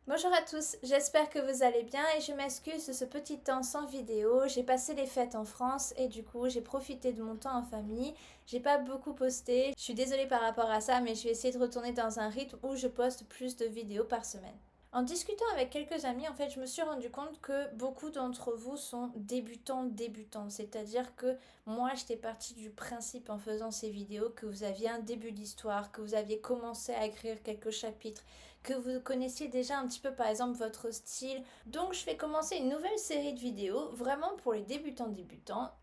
Bonjour à tous, j'espère que vous allez bien et je m'excuse de ce petit temps sans vidéo. J'ai passé les fêtes en France et du coup j'ai profité de mon temps en famille. J'ai pas beaucoup posté, je suis désolée par rapport à ça mais je vais essayer de retourner dans un rythme où je poste plus de vidéos par semaine. En discutant avec quelques amis, en fait, je me suis rendu compte que beaucoup d'entre vous sont débutants. C'est-à-dire que moi, j'étais partie du principe en faisant ces vidéos que vous aviez un début d'histoire, que vous aviez commencé à écrire quelques chapitres, que vous connaissiez déjà un petit peu par exemple votre style. Donc je vais commencer une nouvelle série de vidéos vraiment pour les débutants.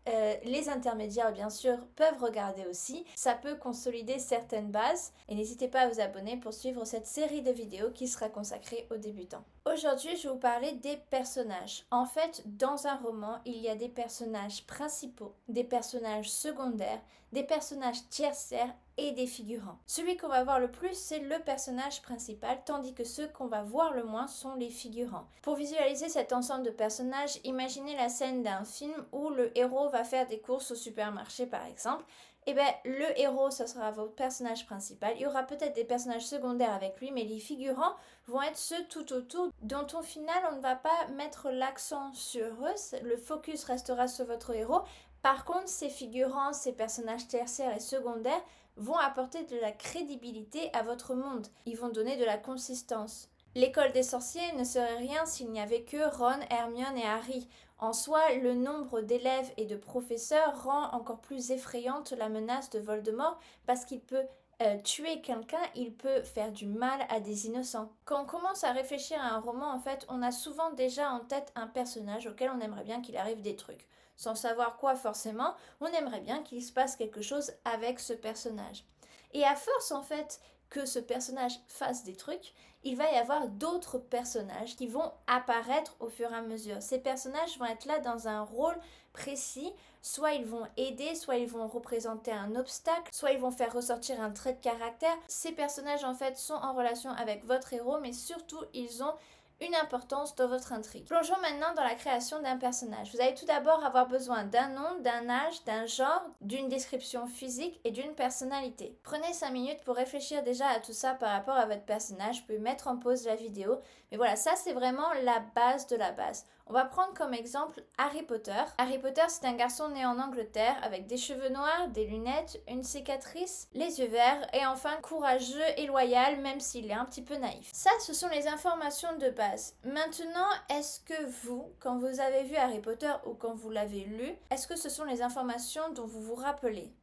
Les intermédiaires bien sûr peuvent regarder aussi. Ça peut consolider certaines bases et n'hésitez pas à vous abonner pour suivre cette série de vidéos qui sera consacrée aux débutants. Aujourd'hui, je vais vous parler des personnages. En fait, dans un roman, il y a des personnages principaux, des personnages secondaires, des personnages tertiaires et des figurants. Celui qu'on va voir le plus, c'est le personnage principal, tandis que ceux qu'on va voir le moins sont les figurants. Pour visualiser cet ensemble de personnages, imaginez la scène d'un film où le héros va faire des courses au supermarché par exemple. Et bien, le héros, ce sera votre personnage principal. Il y aura peut-être des personnages secondaires avec lui, mais les figurants vont être ceux tout autour dont au final on ne va pas mettre l'accent sur eux. Le focus restera sur votre héros. Par contre, ces figurants, ces personnages tertiaires et secondaires vont apporter de la crédibilité à votre monde. Ils vont donner de la consistance. L'école des sorciers ne serait rien s'il n'y avait que Ron, Hermione et Harry. En soi, le nombre d'élèves et de professeurs rend encore plus effrayante la menace de Voldemort parce qu'il peut tuer quelqu'un, il peut faire du mal à des innocents. Quand on commence à réfléchir à un roman, en fait, on a souvent déjà en tête un personnage auquel on aimerait bien qu'il arrive des trucs. Sans savoir quoi forcément, on aimerait bien qu'il se passe quelque chose avec ce personnage. Et à force, en fait, que ce personnage fasse des trucs, il va y avoir d'autres personnages qui vont apparaître au fur et à mesure. Ces personnages vont être là dans un rôle précis. Soit ils vont aider, soit ils vont représenter un obstacle, soit ils vont faire ressortir un trait de caractère. Ces personnages en fait sont en relation avec votre héros, mais surtout ils ont une importance dans votre intrigue. Plongeons maintenant dans la création d'un personnage. Vous allez tout d'abord avoir besoin d'un nom, d'un âge, d'un genre, d'une description physique et d'une personnalité. Prenez 5 minutes pour réfléchir déjà à tout ça par rapport à votre personnage. Vous pouvez mettre en pause la vidéo. Mais voilà, ça c'est vraiment la base de la base. On va prendre comme exemple Harry Potter. Harry Potter, c'est un garçon né en Angleterre avec des cheveux noirs, des lunettes, une cicatrice, les yeux verts et enfin courageux et loyal même s'il est un petit peu naïf. Ça, ce sont les informations de base. Maintenant, est-ce que vous, quand vous avez vu Harry Potter ou quand vous l'avez lu, est-ce que ce sont les informations dont vous vous rappelez?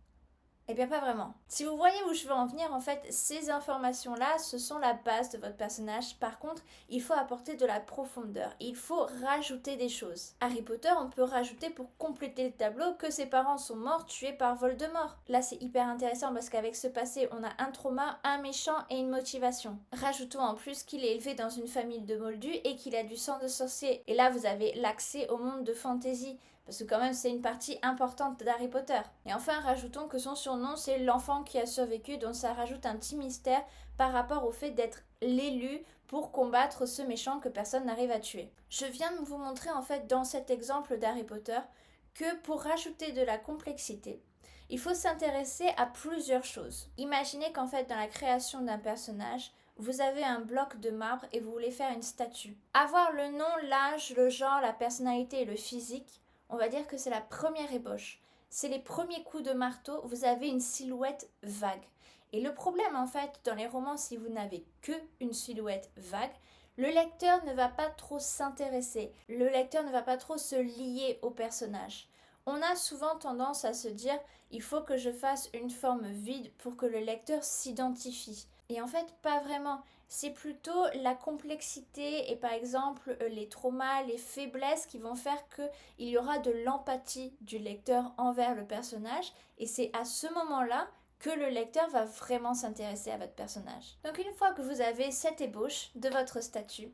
Eh bien, pas vraiment. Si vous voyez où je veux en venir, en fait, ces informations-là, ce sont la base de votre personnage. Par contre, il faut apporter de la profondeur. Il faut rajouter des choses. Harry Potter, on peut rajouter pour compléter le tableau que ses parents sont morts tués par Voldemort. Là, c'est hyper intéressant parce qu'avec ce passé, on a un trauma, un méchant et une motivation. Rajoutons en plus qu'il est élevé dans une famille de moldus et qu'il a du sang de sorcier. Et là, vous avez l'accès au monde de fantasy. Parce que quand même c'est une partie importante d'Harry Potter. Et enfin rajoutons que son surnom c'est l'enfant qui a survécu, donc ça rajoute un petit mystère par rapport au fait d'être l'élu pour combattre ce méchant que personne n'arrive à tuer. Je viens de vous montrer en fait dans cet exemple d'Harry Potter que pour rajouter de la complexité, il faut s'intéresser à plusieurs choses. Imaginez qu'en fait dans la création d'un personnage, vous avez un bloc de marbre et vous voulez faire une statue. Avoir le nom, l'âge, le genre, la personnalité et le physique, on va dire que c'est la première ébauche. C'est les premiers coups de marteau, vous avez une silhouette vague. Et le problème en fait dans les romans, si vous n'avez que une silhouette vague, le lecteur ne va pas trop s'intéresser, le lecteur ne va pas trop se lier au personnage. On a souvent tendance à se dire il faut que je fasse une forme vide pour que le lecteur s'identifie. Et en fait, pas vraiment. C'est plutôt la complexité et par exemple les traumas, les faiblesses qui vont faire qu'il y aura de l'empathie du lecteur envers le personnage. Et c'est à ce moment-là que le lecteur va vraiment s'intéresser à votre personnage. Donc une fois que vous avez cette ébauche de votre statut,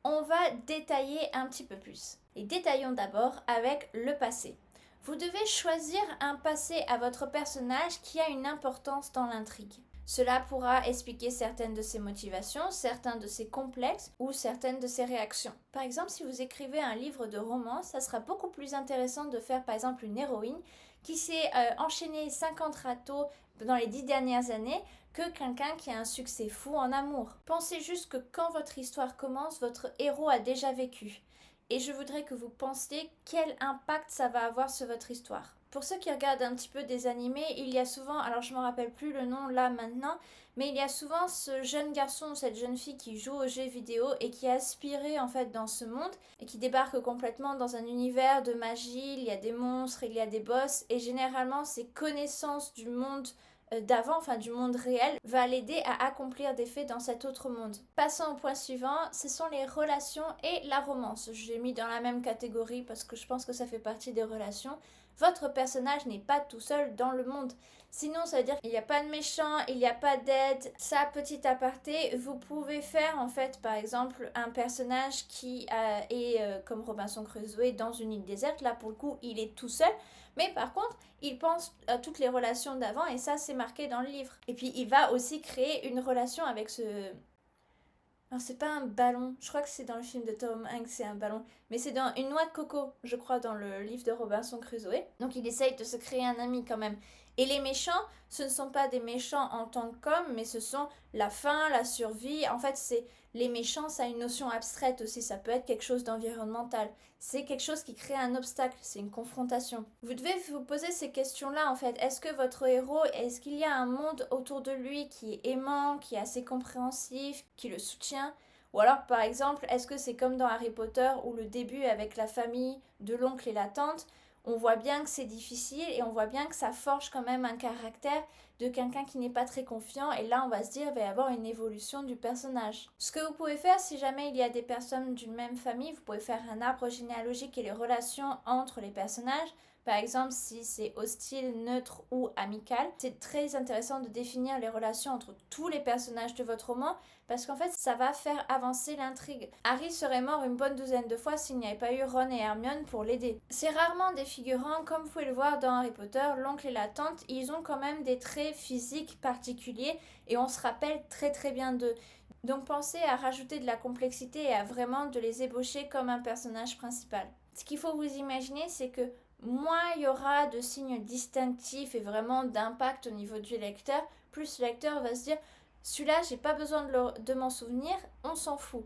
on va détailler un petit peu plus. Et détaillons d'abord avec le passé. Vous devez choisir un passé à votre personnage qui a une importance dans l'intrigue. Cela pourra expliquer certaines de ses motivations, certains de ses complexes ou certaines de ses réactions. Par exemple, si vous écrivez un livre de romance, ça sera beaucoup plus intéressant de faire par exemple une héroïne qui s'est enchaîné 50 râteaux dans les 10 dernières années que quelqu'un qui a un succès fou en amour. Pensez juste que quand votre histoire commence, votre héros a déjà vécu. Et je voudrais que vous pensiez quel impact ça va avoir sur votre histoire. Pour ceux qui regardent un petit peu des animés, il y a souvent, alors je ne me rappelle plus le nom là maintenant, mais il y a souvent ce jeune garçon ou cette jeune fille qui joue aux jeux vidéo et qui est aspiré en fait dans ce monde et qui débarque complètement dans un univers de magie, il y a des monstres, il y a des boss et généralement ses connaissances du monde d'avant, enfin du monde réel, va l'aider à accomplir des faits dans cet autre monde. Passons au point suivant, ce sont les relations et la romance. Je l'ai mis dans la même catégorie parce que je pense que ça fait partie des relations. Votre personnage n'est pas tout seul dans le monde. Sinon, ça veut dire qu'il n'y a pas de méchant, il n'y a pas d'aide. Ça, petit aparté, vous pouvez faire en fait, par exemple, un personnage qui est comme Robinson Crusoe dans une île déserte. Là, pour le coup, il est tout seul. Mais par contre, il pense à toutes les relations d'avant et ça, c'est marqué dans le livre. Et puis, il va aussi créer une relation avec ce... Alors, c'est pas un ballon. Je crois que c'est dans le film de Tom Hanks, c'est un ballon. Mais c'est dans une noix de coco, je crois, dans le livre de Robinson Crusoe. Donc, il essaye de se créer un ami quand même. Et les méchants, ce ne sont pas des méchants en tant qu'hommes, mais ce sont la faim, la survie. En fait, c'est les méchants, ça a une notion abstraite aussi. Ça peut être quelque chose d'environnemental. C'est quelque chose qui crée un obstacle. C'est une confrontation. Vous devez vous poser ces questions-là, en fait. Est-ce que votre héros, est-ce qu'il y a un monde autour de lui qui est aimant, qui est assez compréhensif, qui le soutient? Ou alors, par exemple, est-ce que c'est comme dans Harry Potter, où le début avec la famille de l'oncle et la tante, on voit bien que c'est difficile et on voit bien que ça forge quand même un caractère de quelqu'un qui n'est pas très confiant et là on va se dire il va y avoir une évolution du personnage. Ce que vous pouvez faire si jamais il y a des personnes d'une même famille, vous pouvez faire un arbre généalogique et les relations entre les personnages. Par exemple, si c'est hostile, neutre ou amical, c'est très intéressant de définir les relations entre tous les personnages de votre roman parce qu'en fait, ça va faire avancer l'intrigue. Harry serait mort une bonne douzaine de fois s'il n'y avait pas eu Ron et Hermione pour l'aider. C'est rarement des figurants, comme vous pouvez le voir dans Harry Potter, l'oncle et la tante, ils ont quand même des traits physiques particuliers et on se rappelle très très bien d'eux. Donc pensez à rajouter de la complexité et à vraiment de les ébaucher comme un personnage principal. Ce qu'il faut vous imaginer, c'est que moins il y aura de signes distinctifs et vraiment d'impact au niveau du lecteur, plus le lecteur va se dire celui-là, j'ai pas besoin de m'en souvenir, on s'en fout.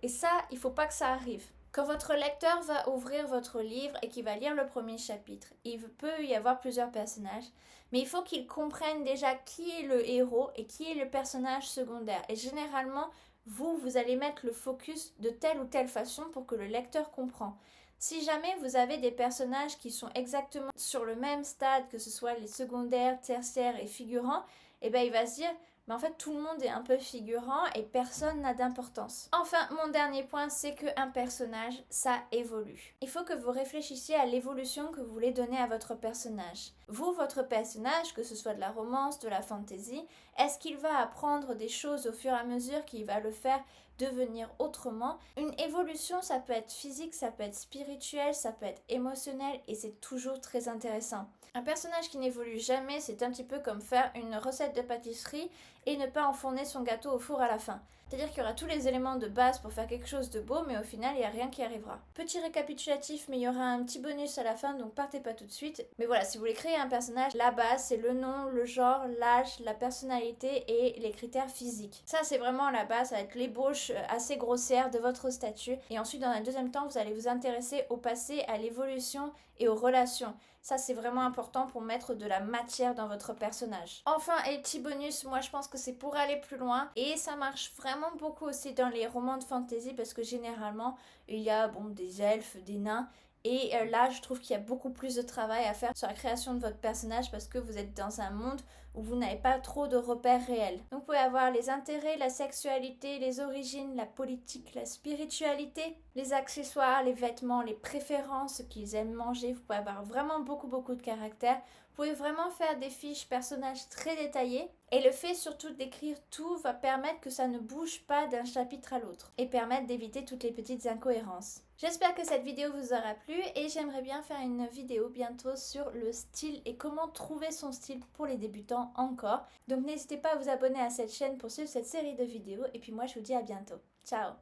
Et ça, il faut pas que ça arrive. Quand votre lecteur va ouvrir votre livre et qu'il va lire le premier chapitre, il peut y avoir plusieurs personnages, mais il faut qu'il comprenne déjà qui est le héros et qui est le personnage secondaire. Et généralement, vous allez mettre le focus de telle ou telle façon pour que le lecteur comprenne. Si jamais vous avez des personnages qui sont exactement sur le même stade, que ce soit les secondaires, tertiaires et figurants, eh ben il va se dire mais en fait tout le monde est un peu figurant et personne n'a d'importance. Enfin, mon dernier point, c'est qu'un personnage, ça évolue. Il faut que vous réfléchissiez à l'évolution que vous voulez donner à votre personnage. Vous, votre personnage, que ce soit de la romance, de la fantasy, est-ce qu'il va apprendre des choses au fur et à mesure qu'il va le faire devenir autrement? Une évolution, ça peut être physique, ça peut être spirituel, ça peut être émotionnel et c'est toujours très intéressant. Un personnage qui n'évolue jamais, c'est un petit peu comme faire une recette de pâtisserie et ne pas enfourner son gâteau au four à la fin. C'est-à-dire qu'il y aura tous les éléments de base pour faire quelque chose de beau, mais au final, il n'y a rien qui arrivera. Petit récapitulatif, mais il y aura un petit bonus à la fin, donc partez pas tout de suite. Mais voilà, si vous voulez créer un personnage, la base, c'est le nom, le genre, l'âge, la personnalité et les critères physiques. Ça, c'est vraiment la base, ça va être l'ébauche assez grossière de votre statut. Et ensuite, dans un deuxième temps, vous allez vous intéresser au passé, à l'évolution et aux relations. Ça, c'est vraiment important pour mettre de la matière dans votre personnage. Enfin, et petit bonus, moi je pense que c'est pour aller plus loin. Et ça marche vraiment beaucoup aussi dans les romans de fantasy parce que généralement, il y a des elfes, des nains. Et là, je trouve qu'il y a beaucoup plus de travail à faire sur la création de votre personnage parce que vous êtes dans un monde où vous n'avez pas trop de repères réels. Donc vous pouvez avoir les intérêts, la sexualité, les origines, la politique, la spiritualité, les accessoires, les vêtements, les préférences, ce qu'ils aiment manger. Vous pouvez avoir vraiment beaucoup de caractères. Vous pouvez vraiment faire des fiches personnages très détaillées. Et le fait surtout d'écrire tout va permettre que ça ne bouge pas d'un chapitre à l'autre et permettre d'éviter toutes les petites incohérences. J'espère que cette vidéo vous aura plu et j'aimerais bien faire une vidéo bientôt sur le style et comment trouver son style pour les débutants encore. Donc n'hésitez pas à vous abonner à cette chaîne pour suivre cette série de vidéos et puis moi je vous dis à bientôt. Ciao!